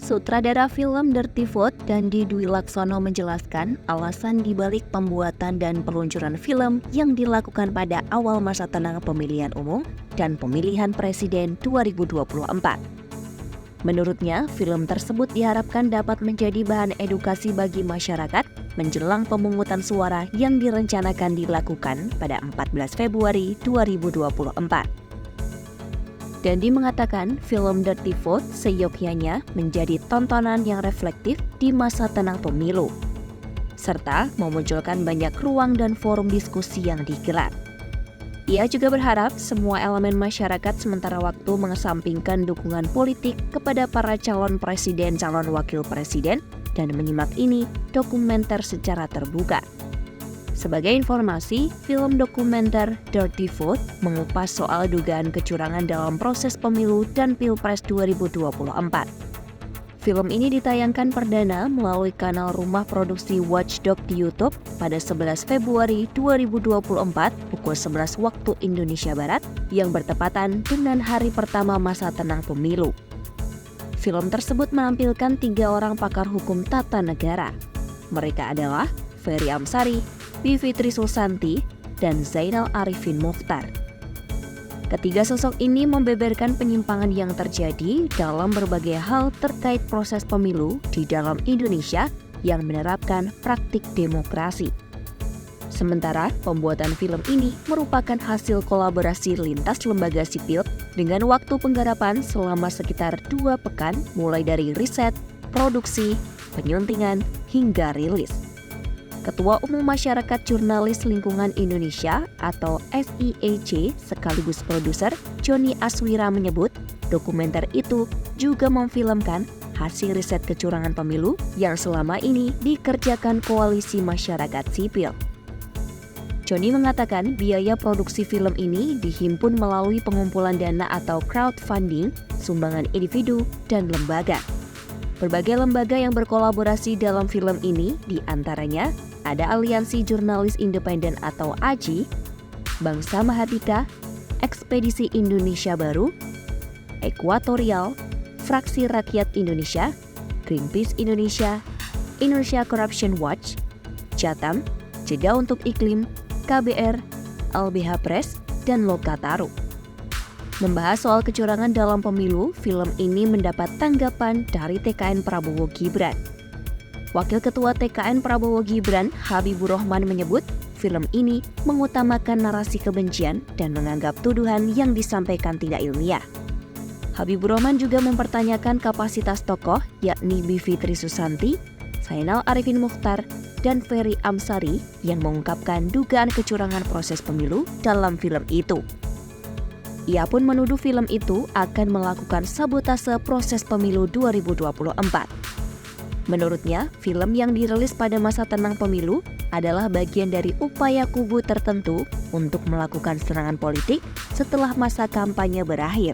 Sutradara film Dirty Vote, Dandi Dwi Laksono menjelaskan alasan dibalik pembuatan dan peluncuran film yang dilakukan pada awal masa tenang pemilihan umum dan pemilihan presiden 2024. Menurutnya, film tersebut diharapkan dapat menjadi bahan edukasi bagi masyarakat menjelang pemungutan suara yang direncanakan dilakukan pada 14 Februari 2024. Dandi mengatakan film Dirty Vote seyogyanya menjadi tontonan yang reflektif di masa tenang pemilu, serta memunculkan banyak ruang dan forum diskusi yang digelar. Ia juga berharap semua elemen masyarakat sementara waktu mengesampingkan dukungan politik kepada para calon presiden, calon wakil presiden, dan menyimak ini dokumenter secara terbuka. Sebagai informasi, film dokumenter Dirty Vote mengupas soal dugaan kecurangan dalam proses pemilu dan Pilpres 2024. Film ini ditayangkan perdana melalui kanal rumah produksi Watchdog di YouTube pada 11 Februari 2024 pukul 11 waktu Indonesia Barat yang bertepatan dengan hari pertama masa tenang pemilu. Film tersebut menampilkan 3 orang pakar hukum tata negara. Mereka adalah Ferry Amsari, Bivitri Susanti, dan Zainal Arifin Mokhtar. Ketiga sosok ini membeberkan penyimpangan yang terjadi dalam berbagai hal terkait proses pemilu di dalam Indonesia yang menerapkan praktik demokrasi. Sementara pembuatan film ini merupakan hasil kolaborasi lintas lembaga sipil dengan waktu penggarapan selama sekitar 2 pekan mulai dari riset, produksi, penyuntingan, hingga rilis. Ketua Umum Masyarakat Jurnalis Lingkungan Indonesia atau SIEC sekaligus produser Joni Aswira menyebut dokumenter itu juga memfilmkan hasil riset kecurangan pemilu yang selama ini dikerjakan koalisi masyarakat sipil. Joni mengatakan biaya produksi film ini dihimpun melalui pengumpulan dana atau crowdfunding, sumbangan individu, dan lembaga. Berbagai lembaga yang berkolaborasi dalam film ini diantaranya ada Aliansi Jurnalis Independen atau AJI, Bangsa Mahardika, Ekspedisi Indonesia Baru, Ekuatorial, Fraksi Rakyat Indonesia, Greenpeace Indonesia, Indonesia Corruption Watch, Jatam, Jeda Untuk Iklim, KBR, LBH Press, dan Lokataru. Membahas soal kecurangan dalam pemilu, film ini mendapat tanggapan dari TKN Prabowo Gibran. Wakil Ketua TKN Prabowo Gibran, Habibur Rahman menyebut, film ini mengutamakan narasi kebencian dan menganggap tuduhan yang disampaikan tidak ilmiah. Habibur Rahman juga mempertanyakan kapasitas tokoh yakni Bivitri Susanti, Zainal Arifin Mokhtar, dan Ferry Amsari yang mengungkapkan dugaan kecurangan proses pemilu dalam film itu. Ia pun menuduh film itu akan melakukan sabotase proses pemilu 2024. Menurutnya, film yang dirilis pada masa tenang pemilu adalah bagian dari upaya kubu tertentu untuk melakukan serangan politik setelah masa kampanye berakhir.